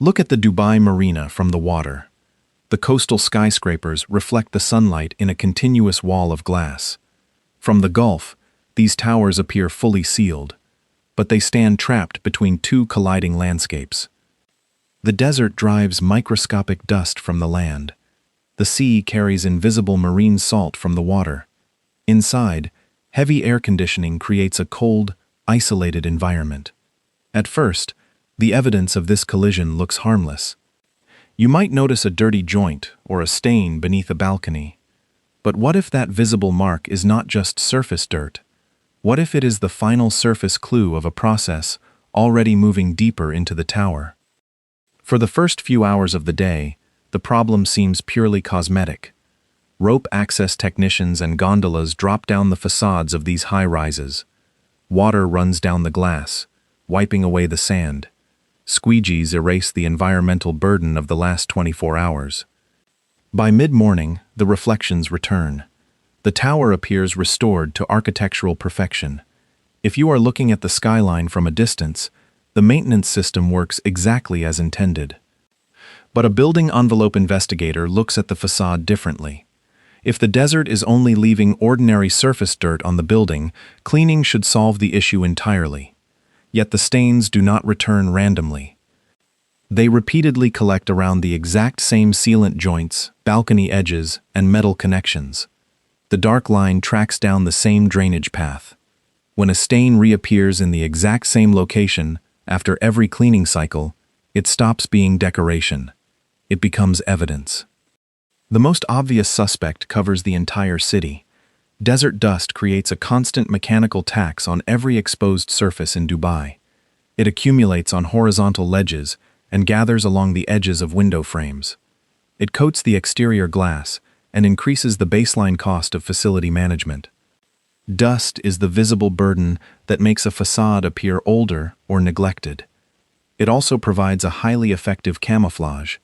Look at the Dubai Marina from the water. The coastal skyscrapers reflect the sunlight in a continuous wall of glass. From the Gulf, these towers appear fully sealed, but they stand trapped between two colliding landscapes. The desert drives microscopic dust from the land. The sea carries invisible marine salt from the water. Inside, heavy air conditioning creates a cold, isolated environment. At first, the evidence of this collision looks harmless. You might notice a dirty joint or a stain beneath a balcony. But what if that visible mark is not just surface dirt? What if it is the final surface clue of a process already moving deeper into the tower? For the first few hours of the day, the problem seems purely cosmetic. Rope access technicians and gondolas drop down the facades of these high-rises. Water runs down the glass, wiping away the sand. Squeegees erase the environmental burden of the last 24 hours. By mid-morning, the reflections return. The tower appears restored to architectural perfection. If you are looking at the skyline from a distance, the maintenance system works exactly as intended. But a building envelope investigator looks at the facade differently. If the desert is only leaving ordinary surface dirt on the building, cleaning should solve the issue entirely. Yet the stains do not return randomly. They repeatedly collect around the exact same sealant joints, balcony edges, and metal connections. The dark line tracks down the same drainage path. When a stain reappears in the exact same location after every cleaning cycle, it stops being decoration. It becomes evidence. The most obvious suspect covers the entire city. Desert dust creates a constant mechanical tax on every exposed surface in Dubai. It accumulates on horizontal ledges and gathers along the edges of window frames. It coats the exterior glass and increases the baseline cost of facility management. Dust is the visible burden that makes a facade appear older or neglected. It also provides a highly effective camouflage.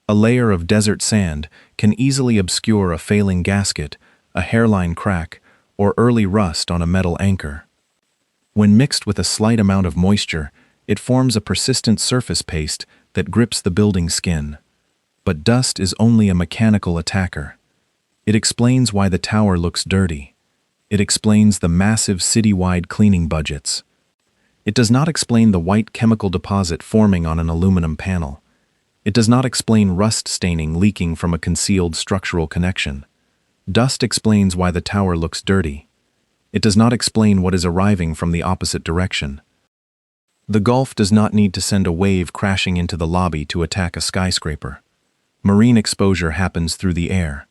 A layer of desert sand can easily obscure a failing gasket, a hairline crack, or early rust on a metal anchor. When mixed with a slight amount of moisture, it forms a persistent surface paste that grips the building's skin. But dust is only a mechanical attacker. It explains why the tower looks dirty. It explains the massive citywide cleaning budgets. It does not explain the white chemical deposit forming on an aluminum panel. It does not explain rust staining leaking from a concealed structural connection. Dust explains why the tower looks dirty. It does not explain what is arriving from the opposite direction. The Gulf does not need to send a wave crashing into the lobby to attack a skyscraper. Marine exposure happens through the air.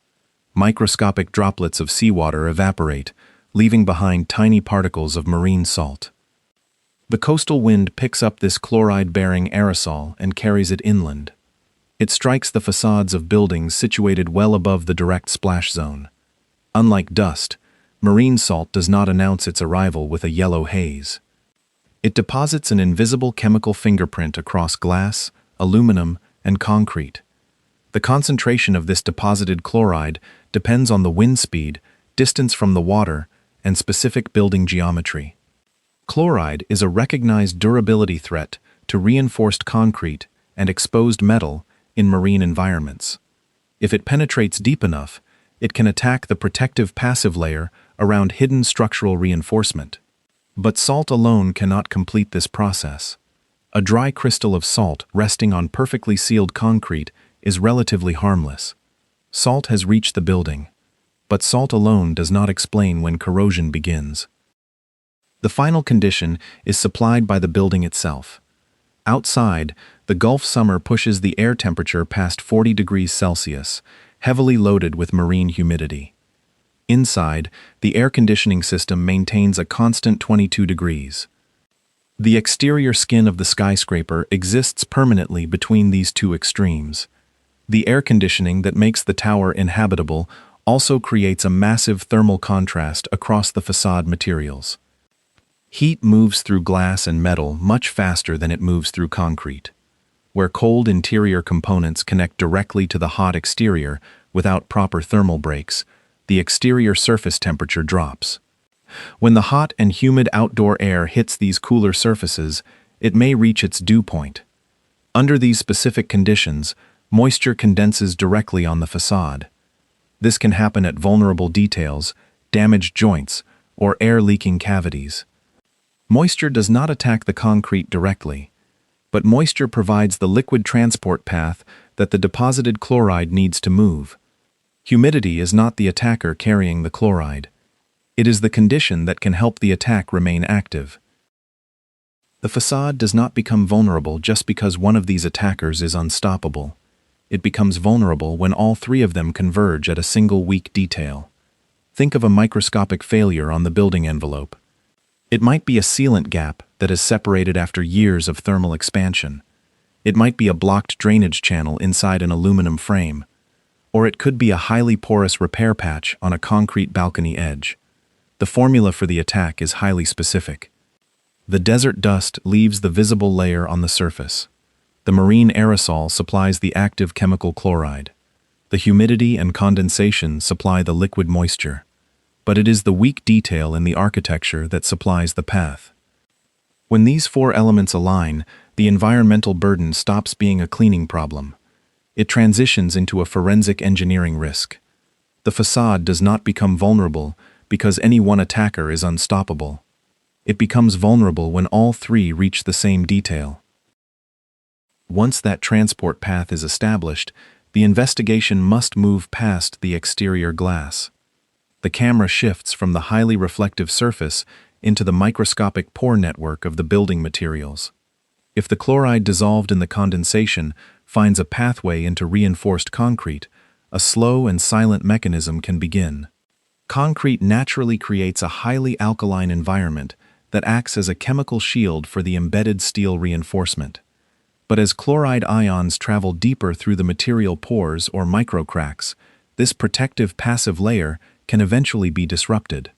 Microscopic droplets of seawater evaporate, leaving behind tiny particles of marine salt. The coastal wind picks up this chloride-bearing aerosol and carries it inland. It strikes the facades of buildings situated well above the direct splash zone. Unlike dust, marine salt does not announce its arrival with a yellow haze. It deposits an invisible chemical fingerprint across glass, aluminum, and concrete. The concentration of this deposited chloride depends on the wind speed, distance from the water, and specific building geometry. Chloride is a recognized durability threat to reinforced concrete and exposed metal in marine environments. If it penetrates deep enough, it can attack the protective passive layer around hidden structural reinforcement. But salt alone cannot complete this process. A dry crystal of salt resting on perfectly sealed concrete is relatively harmless. Salt has reached the building, but salt alone does not explain when corrosion begins. The final condition is supplied by the building itself. Outside, the Gulf summer pushes the air temperature past 40 degrees Celsius, heavily loaded with marine humidity. Inside, the air conditioning system maintains a constant 22 degrees. The exterior skin of the skyscraper exists permanently between these two extremes. The air conditioning that makes the tower inhabitable also creates a massive thermal contrast across the facade materials. Heat moves through glass and metal much faster than it moves through concrete. Where cold interior components connect directly to the hot exterior without proper thermal breaks, the exterior surface temperature drops. When the hot and humid outdoor air hits these cooler surfaces, it may reach its dew point. Under these specific conditions, moisture condenses directly on the facade. This can happen at vulnerable details, damaged joints, or air-leaking cavities. Moisture does not attack the concrete directly, but moisture provides the liquid transport path that the deposited chloride needs to move. Humidity is not the attacker carrying the chloride. It is the condition that can help the attack remain active. The facade does not become vulnerable just because one of these attackers is unstoppable. It becomes vulnerable when all three of them converge at a single weak detail. Think of a microscopic failure on the building envelope. It might be a sealant gap that is separated after years of thermal expansion. It might be a blocked drainage channel inside an aluminum frame. Or it could be a highly porous repair patch on a concrete balcony edge. The formula for the attack is highly specific. The desert dust leaves the visible layer on the surface. The marine aerosol supplies the active chemical chloride. The humidity and condensation supply the liquid moisture. But it is the weak detail in the architecture that supplies the path. When these four elements align, the environmental burden stops being a cleaning problem. It transitions into a forensic engineering risk. The facade does not become vulnerable because any one attacker is unstoppable. It becomes vulnerable when all three reach the same detail. Once that transport path is established, the investigation must move past the exterior glass. The camera shifts from the highly reflective surface into the microscopic pore network of the building materials. If the chloride dissolved in the condensation finds a pathway into reinforced concrete, a slow and silent mechanism can begin. Concrete naturally creates a highly alkaline environment that acts as a chemical shield for the embedded steel reinforcement. But as chloride ions travel deeper through the material pores or microcracks, this protective passive layer can eventually be disrupted.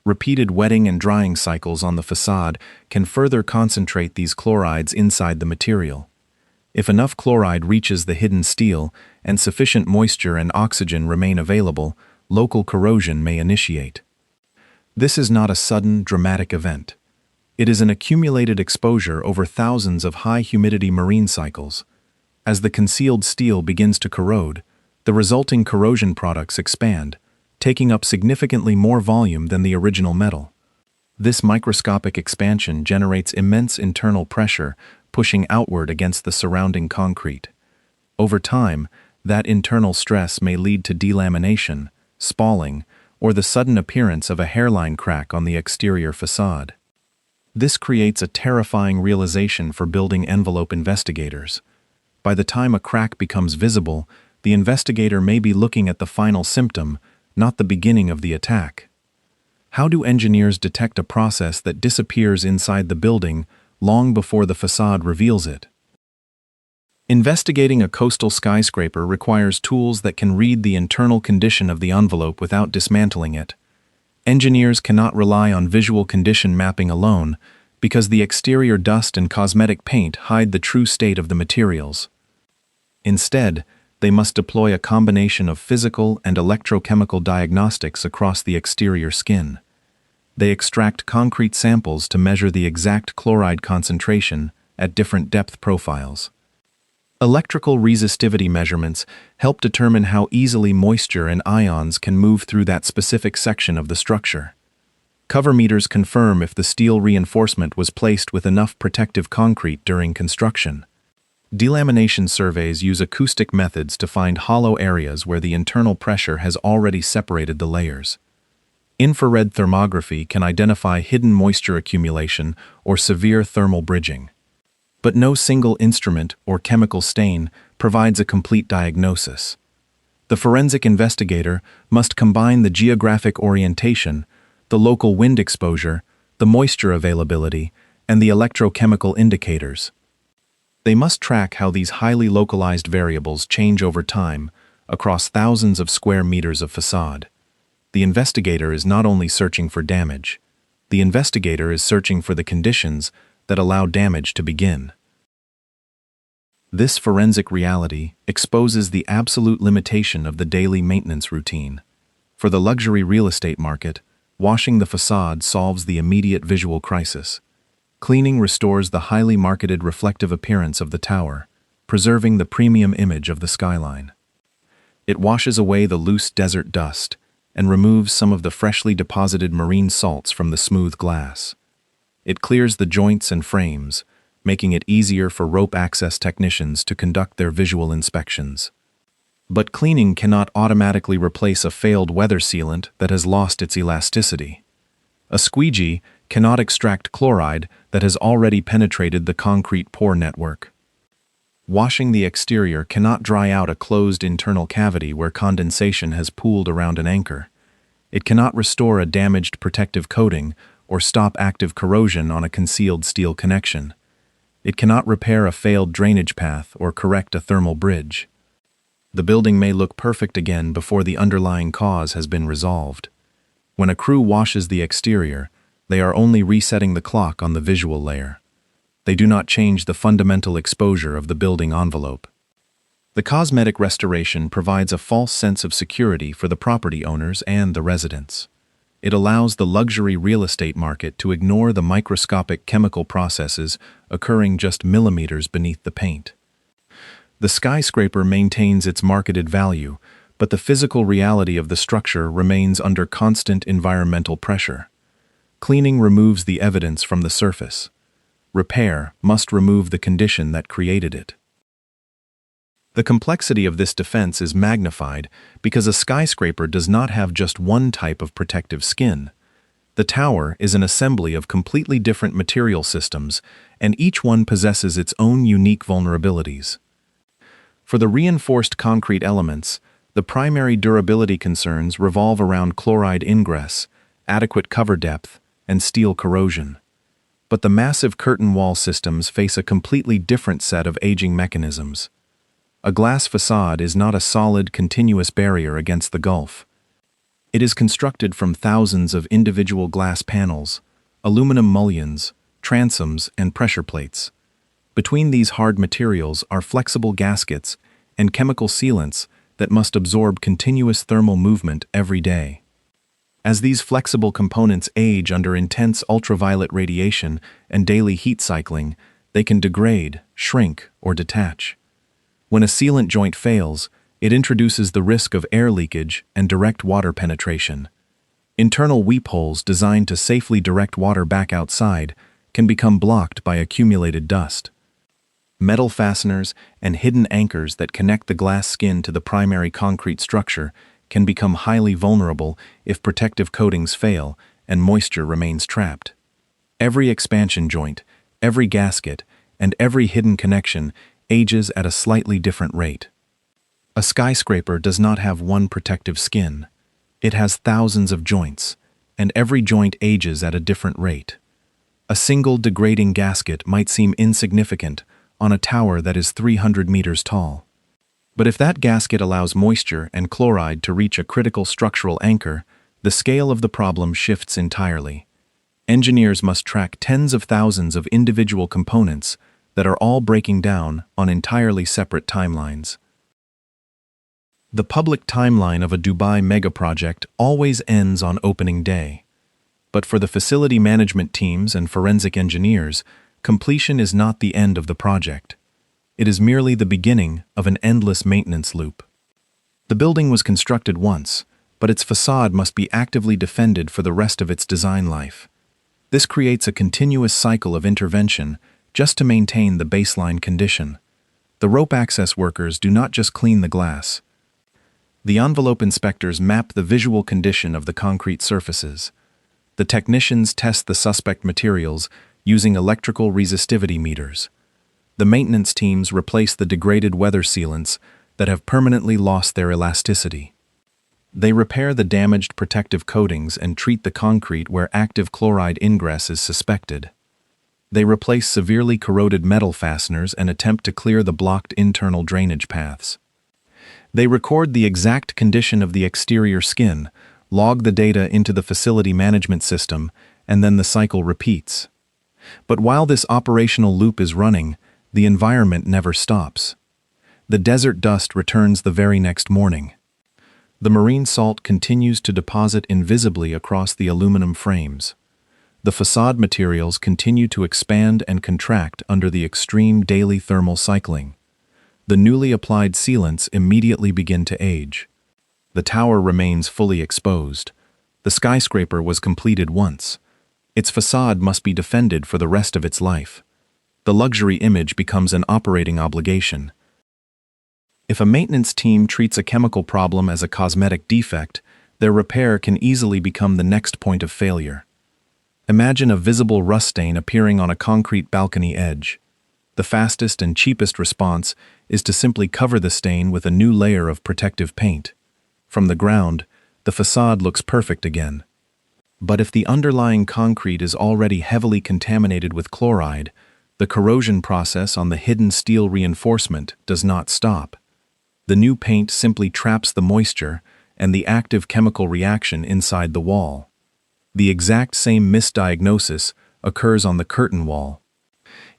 Repeated wetting and drying cycles on the facade can further concentrate these chlorides inside the material. If enough chloride reaches the hidden steel and sufficient moisture and oxygen remain available, local corrosion may initiate. This is not a sudden, dramatic event. It is an accumulated exposure over thousands of high-humidity marine cycles. As the concealed steel begins to corrode, the resulting corrosion products expand, taking up significantly more volume than the original metal. This microscopic expansion generates immense internal pressure, pushing outward against the surrounding concrete. Over time, that internal stress may lead to delamination, spalling, or the sudden appearance of a hairline crack on the exterior facade. This creates a terrifying realization for building envelope investigators. By the time a crack becomes visible, the investigator may be looking at the final symptom, not the beginning of the attack. How do engineers detect a process that disappears inside the building long before the facade reveals it? Investigating a coastal skyscraper requires tools that can read the internal condition of the envelope without dismantling it. Engineers cannot rely on visual condition mapping alone because the exterior dust and cosmetic paint hide the true state of the materials. Instead, they must deploy a combination of physical and electrochemical diagnostics across the exterior skin. They extract concrete samples to measure the exact chloride concentration at different depth profiles. Electrical resistivity measurements help determine how easily moisture and ions can move through that specific section of the structure. Cover meters confirm if the steel reinforcement was placed with enough protective concrete during construction. Delamination surveys use acoustic methods to find hollow areas where the internal pressure has already separated the layers. Infrared thermography can identify hidden moisture accumulation or severe thermal bridging. But no single instrument or chemical stain provides a complete diagnosis. The forensic investigator must combine the geographic orientation, the local wind exposure, the moisture availability, and the electrochemical indicators. They must track how these highly localized variables change over time across thousands of square meters of facade. The investigator is not only searching for damage, the investigator is searching for the conditions that allow damage to begin. This forensic reality exposes the absolute limitation of the daily maintenance routine. For the luxury real estate market, washing the facade solves the immediate visual crisis. Cleaning restores the highly marketed reflective appearance of the tower, preserving the premium image of the skyline. It washes away the loose desert dust and removes some of the freshly deposited marine salts from the smooth glass. It clears the joints and frames, making it easier for rope access technicians to conduct their visual inspections. But cleaning cannot automatically replace a failed weather sealant that has lost its elasticity. A squeegee cannot extract chloride that has already penetrated the concrete pore network. Washing the exterior cannot dry out a closed internal cavity where condensation has pooled around an anchor. It cannot restore a damaged protective coating or stop active corrosion on a concealed steel connection. It cannot repair a failed drainage path or correct a thermal bridge. The building may look perfect again before the underlying cause has been resolved. When a crew washes the exterior, they are only resetting the clock on the visual layer. They do not change the fundamental exposure of the building envelope. The cosmetic restoration provides a false sense of security for the property owners and the residents. It allows the luxury real estate market to ignore the microscopic chemical processes occurring just millimeters beneath the paint. The skyscraper maintains its marketed value, but the physical reality of the structure remains under constant environmental pressure. Cleaning removes the evidence from the surface. Repair must remove the condition that created it. The complexity of this defense is magnified because a skyscraper does not have just one type of protective skin. The tower is an assembly of completely different material systems, and each one possesses its own unique vulnerabilities. For the reinforced concrete elements, the primary durability concerns revolve around chloride ingress, adequate cover depth, and steel corrosion. But the massive curtain wall systems face a completely different set of aging mechanisms. A glass facade is not a solid, continuous barrier against the gulf. It is constructed from thousands of individual glass panels, aluminum mullions, transoms, and pressure plates. Between these hard materials are flexible gaskets and chemical sealants that must absorb continuous thermal movement every day. As these flexible components age under intense ultraviolet radiation and daily heat cycling, they can degrade, shrink, or detach. When a sealant joint fails, it introduces the risk of air leakage and direct water penetration. Internal weep holes designed to safely direct water back outside can become blocked by accumulated dust. Metal fasteners and hidden anchors that connect the glass skin to the primary concrete structure can become highly vulnerable if protective coatings fail and moisture remains trapped. Every expansion joint, every gasket, and every hidden connection ages at a slightly different rate. A skyscraper does not have one protective skin. It has thousands of joints, and every joint ages at a different rate. A single degrading gasket might seem insignificant on a tower that is 300 meters tall. But if that gasket allows moisture and chloride to reach a critical structural anchor, the scale of the problem shifts entirely. Engineers must track tens of thousands of individual components that are all breaking down on entirely separate timelines. The public timeline of a Dubai megaproject always ends on opening day. But for the facility management teams and forensic engineers, completion is not the end of the project. It is merely the beginning of an endless maintenance loop. The building was constructed once, but its facade must be actively defended for the rest of its design life. This creates a continuous cycle of intervention just to maintain the baseline condition. The rope access workers do not just clean the glass. The envelope inspectors map the visual condition of the concrete surfaces. The technicians test the suspect materials using electrical resistivity meters. The maintenance teams replace the degraded weather sealants that have permanently lost their elasticity. They repair the damaged protective coatings and treat the concrete where active chloride ingress is suspected. They replace severely corroded metal fasteners and attempt to clear the blocked internal drainage paths. They record the exact condition of the exterior skin, log the data into the facility management system, and then the cycle repeats. But while this operational loop is running, the environment never stops. The desert dust returns the very next morning. The marine salt continues to deposit invisibly across the aluminum frames. The facade materials continue to expand and contract under the extreme daily thermal cycling. The newly applied sealants immediately begin to age. The tower remains fully exposed. The skyscraper was completed once. Its facade must be defended for the rest of its life. The luxury image becomes an operating obligation. If a maintenance team treats a chemical problem as a cosmetic defect, their repair can easily become the next point of failure. Imagine a visible rust stain appearing on a concrete balcony edge. The fastest and cheapest response is to simply cover the stain with a new layer of protective paint. From the ground, the facade looks perfect again. But if the underlying concrete is already heavily contaminated with chloride, the corrosion process on the hidden steel reinforcement does not stop. The new paint simply traps the moisture and the active chemical reaction inside the wall. The exact same misdiagnosis occurs on the curtain wall.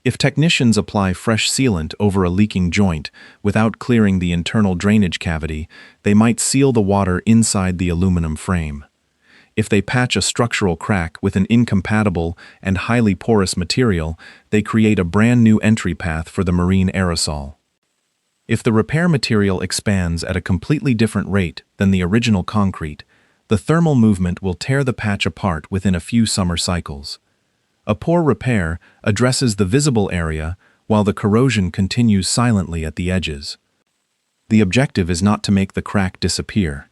If technicians apply fresh sealant over a leaking joint without clearing the internal drainage cavity, they might seal the water inside the aluminum frame. If they patch a structural crack with an incompatible and highly porous material, they create a brand new entry path for the marine aerosol. If the repair material expands at a completely different rate than the original concrete, the thermal movement will tear the patch apart within a few summer cycles. A poor repair addresses the visible area while the corrosion continues silently at the edges. The objective is not to make the crack disappear.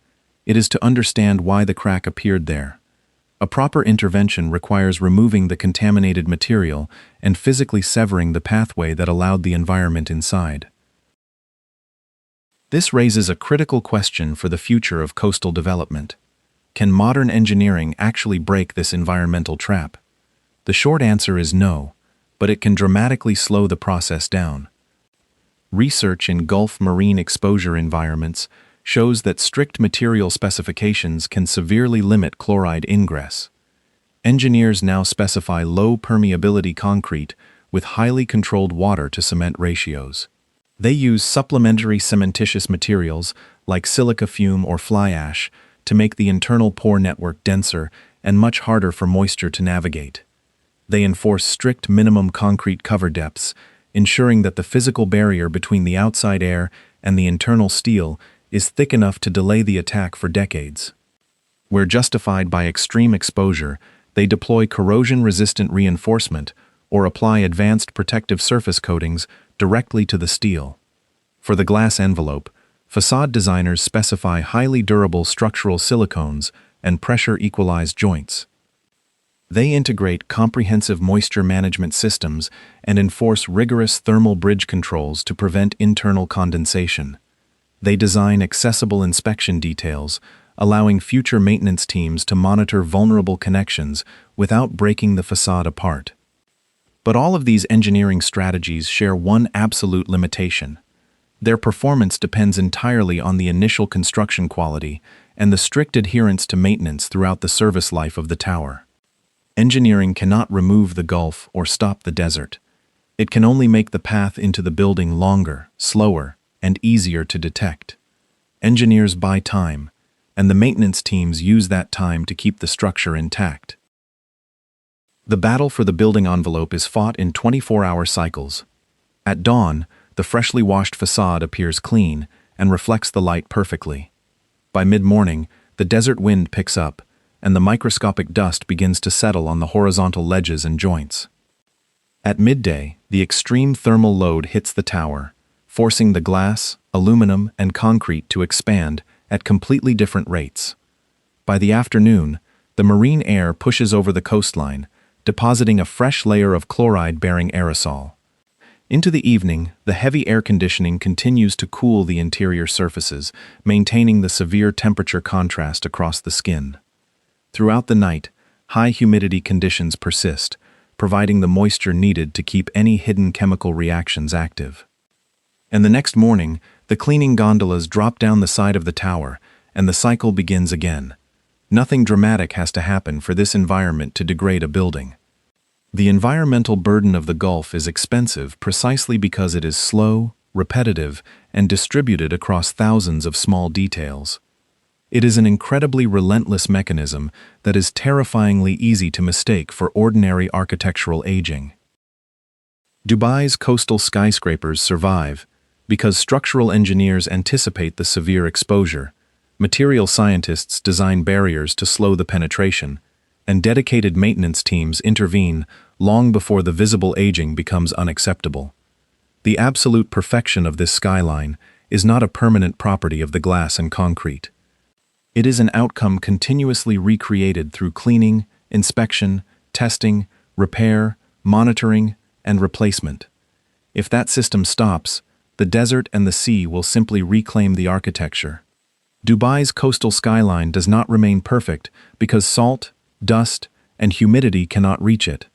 It is to understand why the crack appeared there. A proper intervention requires removing the contaminated material and physically severing the pathway that allowed the environment inside. This raises a critical question for the future of coastal development. Can modern engineering actually break this environmental trap? The short answer is no, but it can dramatically slow the process down. Research in Gulf marine exposure environments shows that strict material specifications can severely limit chloride ingress. Engineers now specify low permeability concrete with highly controlled water to cement ratios. They use supplementary cementitious materials like silica fume or fly ash to make the internal pore network denser and much harder for moisture to navigate. They enforce strict minimum concrete cover depths, ensuring that the physical barrier between the outside air and the internal steel is thick enough to delay the attack for decades. Where justified by extreme exposure, they deploy corrosion-resistant reinforcement or apply advanced protective surface coatings directly to the steel. For the glass envelope, facade designers specify highly durable structural silicones and pressure-equalized joints. They integrate comprehensive moisture management systems and enforce rigorous thermal bridge controls to prevent internal condensation. They design accessible inspection details, allowing future maintenance teams to monitor vulnerable connections without breaking the facade apart. But all of these engineering strategies share one absolute limitation. Their performance depends entirely on the initial construction quality and the strict adherence to maintenance throughout the service life of the tower. Engineering cannot remove the Gulf or stop the desert. It can only make the path into the building longer, slower, and easier to detect. Engineers buy time, and the maintenance teams use that time to keep the structure intact. The battle for the building envelope is fought in 24-hour cycles. At dawn, the freshly washed facade appears clean and reflects the light perfectly. By mid-morning, the desert wind picks up, and the microscopic dust begins to settle on the horizontal ledges and joints. At midday, the extreme thermal load hits the tower, forcing the glass, aluminum, and concrete to expand at completely different rates. By the afternoon, the marine air pushes over the coastline, depositing a fresh layer of chloride-bearing aerosol. Into the evening, the heavy air conditioning continues to cool the interior surfaces, maintaining the severe temperature contrast across the skin. Throughout the night, high humidity conditions persist, providing the moisture needed to keep any hidden chemical reactions active. And the next morning, the cleaning gondolas drop down the side of the tower, and the cycle begins again. Nothing dramatic has to happen for this environment to degrade a building. The environmental burden of the Gulf is expensive precisely because it is slow, repetitive, and distributed across thousands of small details. It is an incredibly relentless mechanism that is terrifyingly easy to mistake for ordinary architectural aging. Dubai's coastal skyscrapers survive because structural engineers anticipate the severe exposure, material scientists design barriers to slow the penetration, and dedicated maintenance teams intervene long before the visible aging becomes unacceptable. The absolute perfection of this skyline is not a permanent property of the glass and concrete. It is an outcome continuously recreated through cleaning, inspection, testing, repair, monitoring, and replacement. If that system stops, the desert and the sea will simply reclaim the architecture. Dubai's coastal skyline does not remain perfect because salt, dust, and humidity cannot reach it.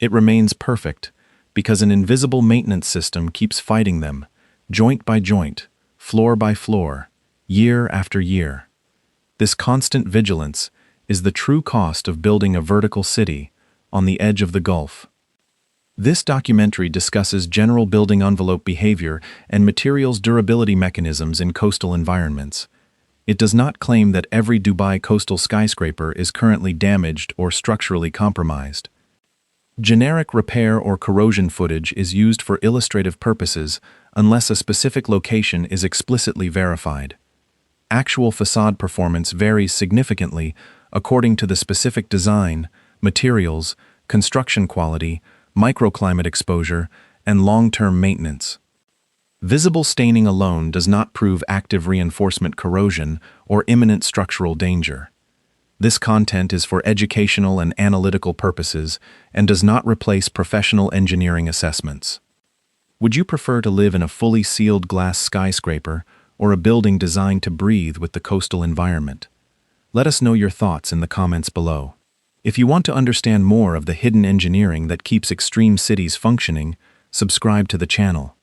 It remains perfect because an invisible maintenance system keeps fighting them, joint by joint, floor by floor, year after year. This constant vigilance is the true cost of building a vertical city on the edge of the Gulf. This documentary discusses general building envelope behavior and materials durability mechanisms in coastal environments. It does not claim that every Dubai coastal skyscraper is currently damaged or structurally compromised. Generic repair or corrosion footage is used for illustrative purposes unless a specific location is explicitly verified. Actual facade performance varies significantly according to the specific design, materials, construction quality, microclimate exposure, and long-term maintenance. Visible staining alone does not prove active reinforcement corrosion or imminent structural danger. This content is for educational and analytical purposes and does not replace professional engineering assessments. Would you prefer to live in a fully sealed glass skyscraper or a building designed to breathe with the coastal environment? Let us know your thoughts in the comments below. If you want to understand more of the hidden engineering that keeps extreme cities functioning, subscribe to the channel.